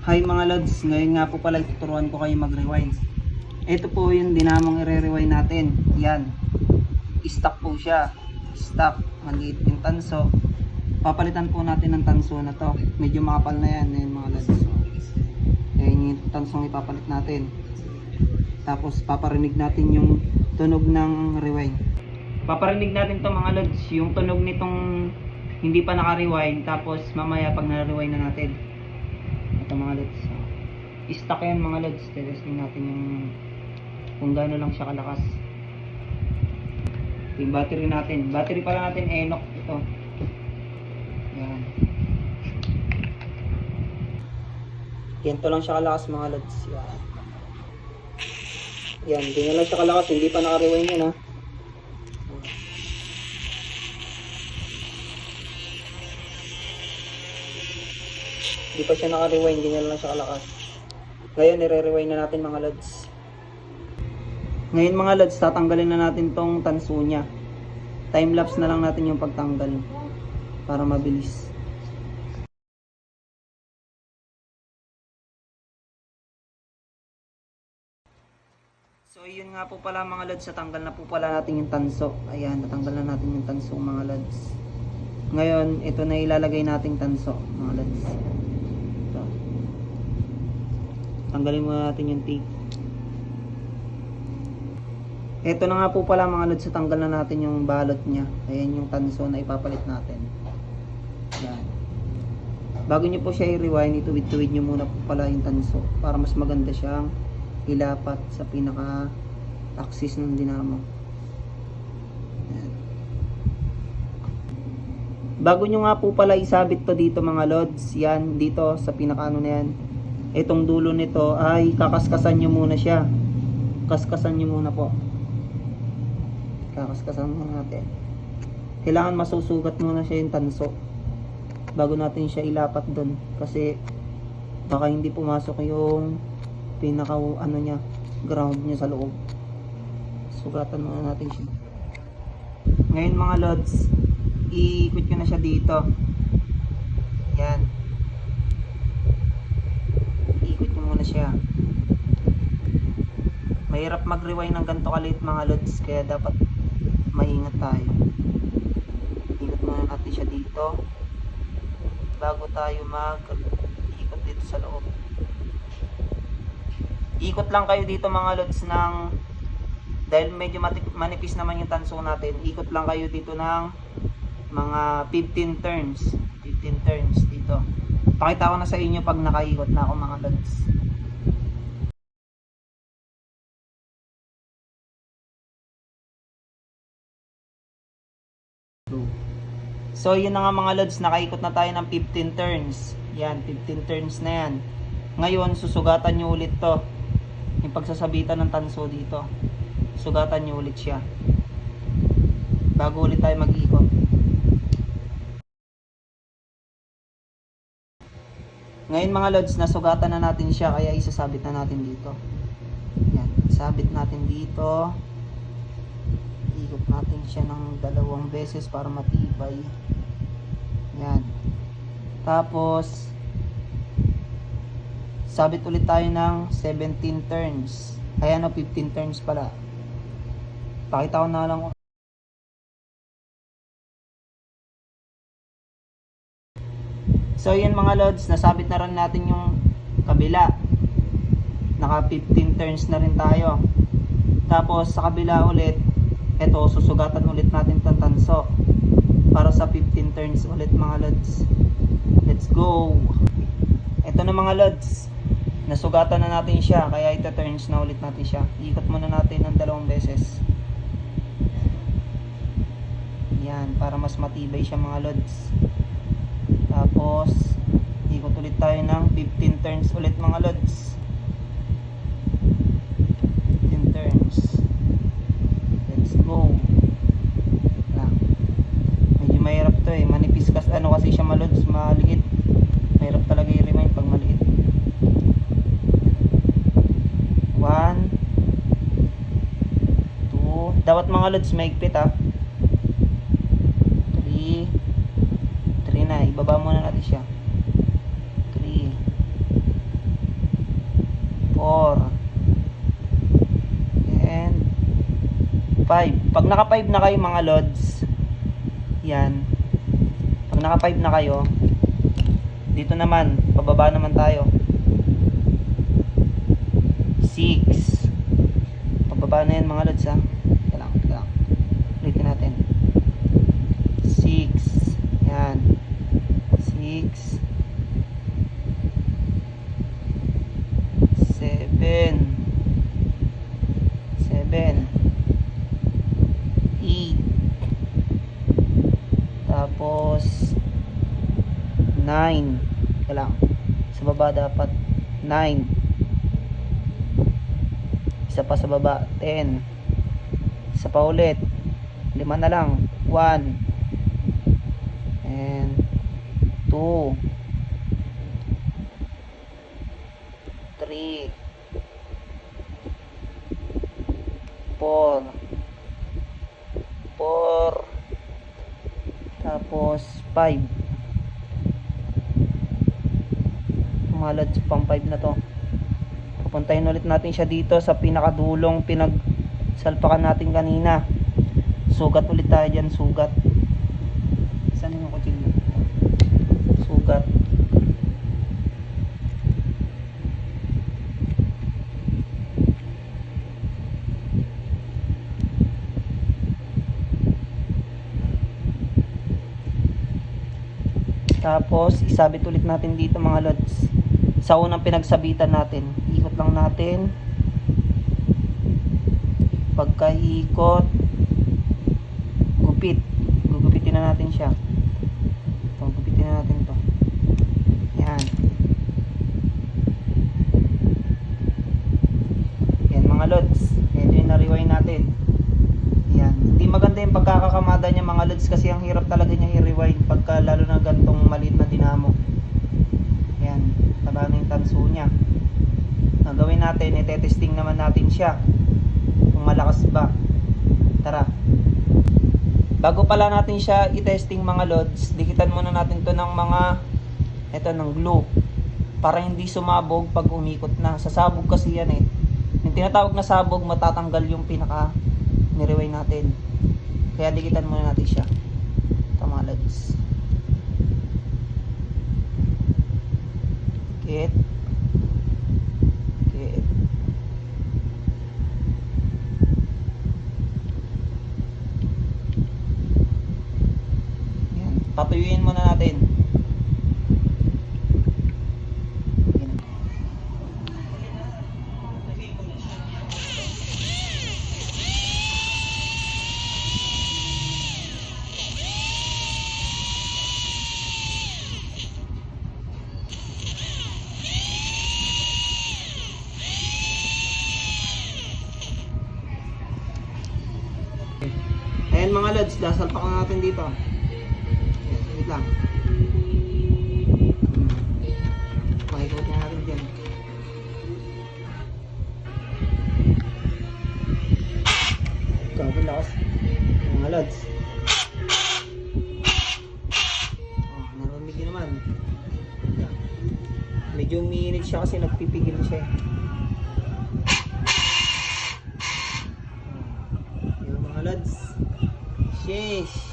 Hi mga lods, ngayon nga po pala tuturuan ko kayo mag-rewind. Ito po yung dinamong i-rewind natin. Yan. Stock po siya. Stock. Maliit yung tanso. Papalitan po natin ng tanso na to. Medyo makapal na yan. Yan mga lods. Ayan yung tansong ipapalit natin. Tapos paparinig natin yung tunog ng rewind. Paparinig natin to mga lods. Yung tunog nitong hindi pa naka-rewind. Tapos mamaya pag na-rewind na natin. Ito mga lods, stock yan mga lods. Testing natin yung kung gaano lang siya kalakas. Yung battery natin, battery pala natin Enoch ito. Yan, ganito lang siya kalakas mga lods. Yan, ganyan lang siya kalakas. Hindi pa naka-rewind yan ha. Hindi pa siya naka-rewind, ganyan lang siya kalakas. Ngayon, nire-rewind na natin mga lods. Ngayon mga lods, tatanggalin na natin tong tanso niya. Time-lapse na lang natin yung pagtanggal para mabilis. So yun nga po pala mga lods, natanggal na po pala natin yung tanso. Ayan, natanggal na natin yung tanso mga lods. Ngayon, ito na ilalagay nating tanso mga lods. Tanggalin muna natin yung tape. Ito na nga po pala mga lods, tanggal na natin yung balot niya. Ayan yung tanso na ipapalit natin. Yan. Bago nyo po siya i-rewind, ituwid-tuwid nyo muna po pala yung tanso para mas maganda siyang ilapat sa pinaka-axis ng dinamo. Yan. Bago nyo nga po pala isabit to dito mga lods, yan dito sa pinaka-ano na yan. Itong dulo nito ay kakaskasan nyo muna siya. Kaskasan nyo muna po. Kakaskasan muna natin. Kailangan masusugat muna siya yung tanso bago natin siya ilapat doon, kasi baka hindi pumasok yung pinaka ano niya, ground niya sa loob. Sugatan muna natin siya. Ngayon mga lods, iikot ko na siya dito. Yan. Siya. Mahirap mag-rewind ng ganito kaliit mga lods, kaya dapat maingat tayo. Ikot muna natin siya dito bago tayo mag-ikot dito sa loob. Ikot lang kayo dito mga lods ng, dahil medyo manipis naman yung tanso natin, ikot lang kayo dito ng mga 15 turns. 15 turns dito. Pakita ko na sa inyo pag nakaikot na ako mga lods. So yun na nga mga lods, nakaikot na tayo ng 15 turns. Yan, 15 turns na yan. Ngayon, susugatan nyo ulit to. Yung pagsasabitan ng tanso dito. Sugatan nyo ulit siya bago ulit tayo mag-ikot. Ngayon mga lods, nasugatan na natin siya, kaya isasabit na natin dito. Yan, isabit natin dito. Ikot natin siya ng 2 beses para matibay. Yan. Tapos sabit ulit tayo ng 17 turns. Ayan o, 15 turns pala. Pakita ko na lang. So yan mga lods, nasabit na rin natin yung kabila. Naka 15 turns na rin tayo. Tapos sa kabila ulit, eto, susugatan ulit natin itong tanso para sa 15 turns ulit mga lods. Let's go. Eto na mga lods, nasugatan na natin siya, kaya ito turns na ulit natin siya. Ikot muna natin ng 2 beses. Yan, para mas matibay siya mga lods. Tapos ikot ulit tayo ng 15 turns ulit mga lods. 15 turns. Let's go. Medyo mahirap to eh, manipis kasi ano kasi siya mga lods, maliit. Mahirap talaga i-rewind pag maliit. 1 2, dapat mga lods maigpit ah. 3 na, ibaba muna natin siya. 3 5. Pag naka 5 na kayo mga lods, yan. Pag naka 5 na kayo, dito naman, pababa naman tayo. 6. Pababa na yan mga lods ha. Kailangan. Ulitin natin. 6. Yan. 6. 7. 8. Tapos 9. Kailangan. Sa baba dapat 9. Isa pa sa baba 10. Isa pa ulit 5 na lang. 1 and 2 3 4 tapos 5. Mga lods, pang 5 na to. Pupuntahin ulit natin siya dito sa pinakadulong pinagsalpakan natin kanina. Sugat ulit tayo dyan, sugat. Saan yung kutsilyo? Sugat. Tapos isabit ulit natin dito mga lods. Sa unang pinagsabitan natin, ikot lang natin. Pagkaikot, gugupitin na natin siya. Gugupitin na natin to. Yan. Yan mga lods. Ito yung na-rewind natin. Yan. Hindi maganda yung pagkakakamada niya mga lods kasi ang hirap talaga niya i-rewind pagka lalo na gantong maliit na dinamo. Yan. Taba na yung tanso niya. Ang gawin natin, itetesting naman natin siya. Kung malakas ba. Tara. Bago pala natin siya i-testing mga lods, dikitan muna natin to ng ng glue. Para hindi sumabog pag umikot na. Sasabog kasi yan eh. Yung tinatawag na sabog, matatanggal yung pinaka ni-rewind natin. Kaya dikitan muna natin siya. Ito mga lods. Dikit. Yan. Patuyuin muna natin. Yan. Ayan mga lods, dasalpakan natin dito. Ayan, wait lang. Pakikutin natin dyan. Grabe lakas. Mga lods. Narinig nyo naman. Medyo umiinit siya kasi nagpipigil siya. Yung mga lods. Sheesh.